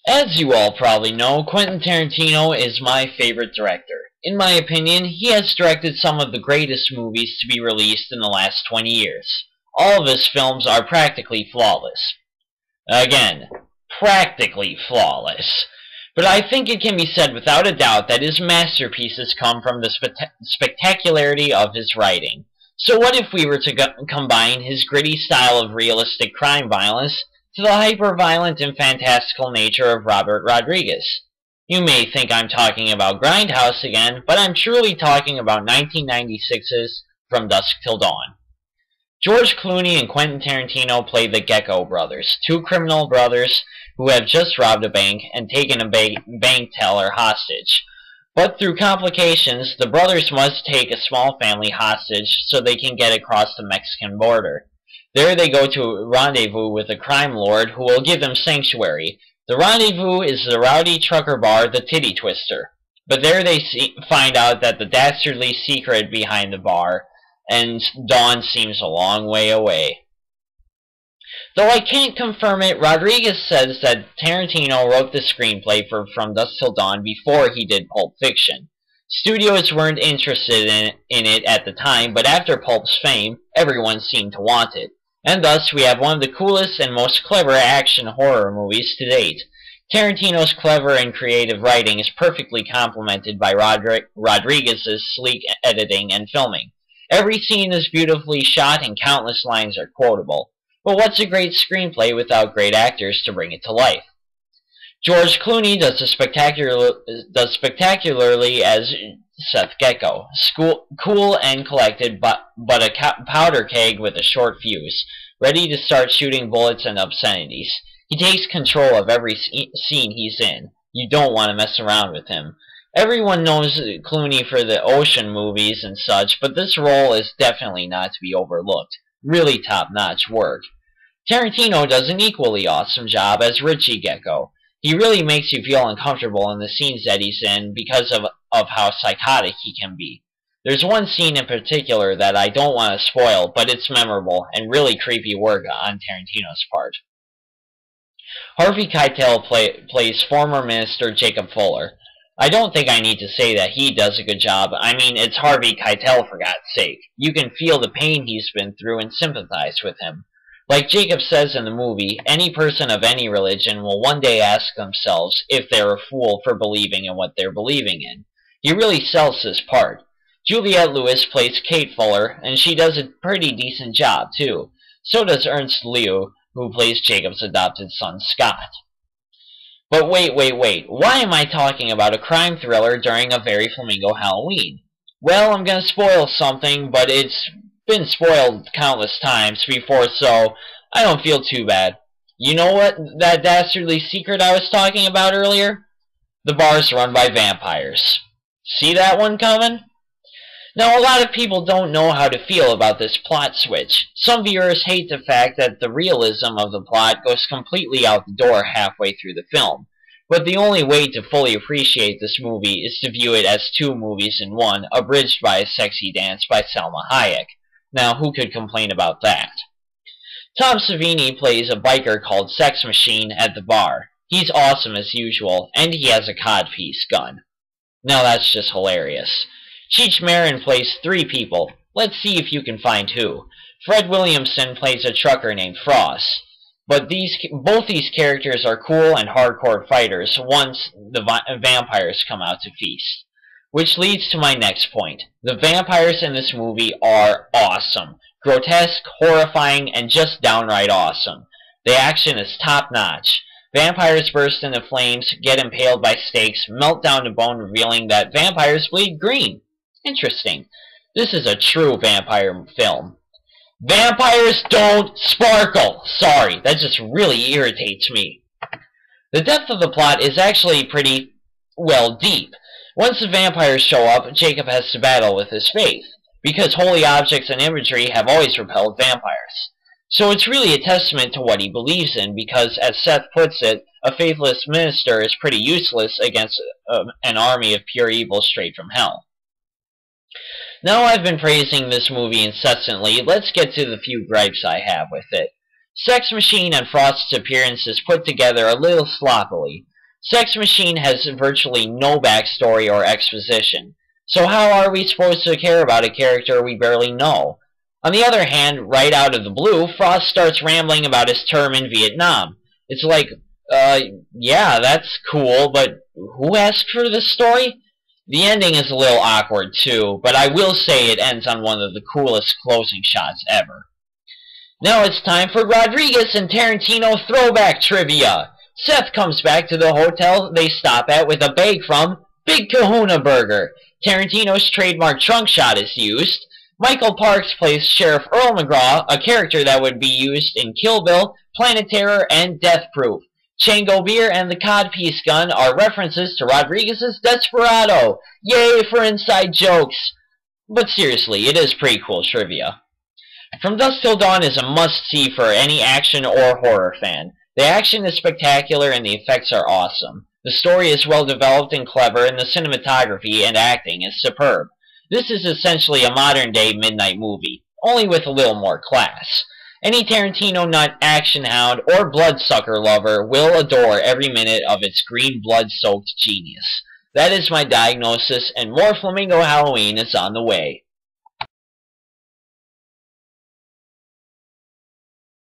As you all probably know, Quentin Tarantino is my favorite director. In my opinion, he has directed some of the greatest movies to be released in the last 20 years. All of his films are practically flawless. Again, practically flawless. But I think it can be said without a doubt that his masterpieces come from the spectacularity of his writing. So what if we were to combine his gritty style of realistic crime violence to the hyper-violent and fantastical nature of Robert Rodriguez? You may think I'm talking about Grindhouse again, but I'm truly talking about 1996's From Dusk Till Dawn. George Clooney and Quentin Tarantino play the Gecko brothers, two criminal brothers who have just robbed a bank and taken a bank teller hostage. But through complications, the brothers must take a small family hostage so they can get across the Mexican border. There they go to a rendezvous with a crime lord who will give them sanctuary. The rendezvous is the rowdy trucker bar, the Titty Twister. But there they find out that the dastardly secret behind the bar, and dawn seems a long way away. Though I can't confirm it, Rodriguez says that Tarantino wrote the screenplay for From Dusk Till Dawn before he did Pulp Fiction. Studios weren't interested in it at the time, but after Pulp's fame, everyone seemed to want it. And thus, we have one of the coolest and most clever action horror movies to date. Tarantino's clever and creative writing is perfectly complemented by Rodriguez's sleek editing and filming. Every scene is beautifully shot and countless lines are quotable. But what's a great screenplay without great actors to bring it to life? George Clooney does spectacularly as Seth Gecko, cool and collected, but a powder keg with a short fuse, ready to start shooting bullets and obscenities. He takes control of every scene he's in. You don't want to mess around with him. Everyone knows Clooney for the ocean movies and such, but this role is definitely not to be overlooked. Really top-notch work. Tarantino does an equally awesome job as Richie Gecko. He really makes you feel uncomfortable in the scenes that he's in because of how psychotic he can be. There's one scene in particular that I don't want to spoil, but it's memorable and really creepy work on Tarantino's part. Harvey Keitel plays former Minister Jacob Fuller. I don't think I need to say that he does a good job. I mean, it's Harvey Keitel, for God's sake. You can feel the pain he's been through and sympathize with him. Like Jacob says in the movie, any person of any religion will one day ask themselves if they're a fool for believing in what they're believing in. He really sells his part. Juliette Lewis plays Kate Fuller, and she does a pretty decent job, too. So does Ernst Liu, who plays Jacob's adopted son, Scott. But wait. Why am I talking about a crime thriller during A Very Flamingo Halloween? Well, I'm going to spoil something, but it's been spoiled countless times before, so I don't feel too bad. You know what that dastardly secret I was talking about earlier? The bar's run by vampires. See that one coming? Now, a lot of people don't know how to feel about this plot switch. Some viewers hate the fact that the realism of the plot goes completely out the door halfway through the film. But the only way to fully appreciate this movie is to view it as two movies in one, abridged by a sexy dance by Salma Hayek. Now, who could complain about that? Tom Savini plays a biker called Sex Machine at the bar. He's awesome as usual, and he has a codpiece gun. Now that's just hilarious. Cheech Marin plays three people. Let's see if you can find who. Fred Williamson plays a trucker named Frost. But both these characters are cool and hardcore fighters once the vampires come out to feast. Which leads to my next point. The vampires in this movie are awesome. Grotesque, horrifying, and just downright awesome. The action is top-notch. Vampires burst into flames, get impaled by stakes, melt down to bone, revealing that vampires bleed green. Interesting. This is a true vampire film. Vampires don't sparkle! Sorry, that just really irritates me. The depth of the plot is actually pretty, well, deep. Once the vampires show up, Jacob has to battle with his faith, because holy objects and imagery have always repelled vampires. So it's really a testament to what he believes in, because, as Seth puts it, a faithless minister is pretty useless against an army of pure evil straight from hell. Now I've been praising this movie incessantly, let's get to the few gripes I have with it. Sex Machine and Frost's appearance is put together a little sloppily. Sex Machine has virtually no backstory or exposition, so how are we supposed to care about a character we barely know? On the other hand, right out of the blue, Frost starts rambling about his term in Vietnam. It's like, yeah, that's cool, but who asked for this story? The ending is a little awkward too, but I will say it ends on one of the coolest closing shots ever. Now it's time for Rodriguez and Tarantino throwback trivia. Seth comes back to the hotel they stop at with a bag from Big Kahuna Burger. Tarantino's trademark trunk shot is used. Michael Parks plays Sheriff Earl McGraw, a character that would be used in Kill Bill, Planet Terror, and Death Proof. Chango Beer and the Codpiece Gun are references to Rodriguez's Desperado. Yay for inside jokes! But seriously, it is pretty cool trivia. From Dusk Till Dawn is a must-see for any action or horror fan. The action is spectacular and the effects are awesome. The story is well developed and clever, and the cinematography and acting is superb. This is essentially a modern-day midnight movie, only with a little more class. Any Tarantino nut, action hound, or bloodsucker lover will adore every minute of its green blood-soaked genius. That is my diagnosis, and more Flamingo Halloween is on the way.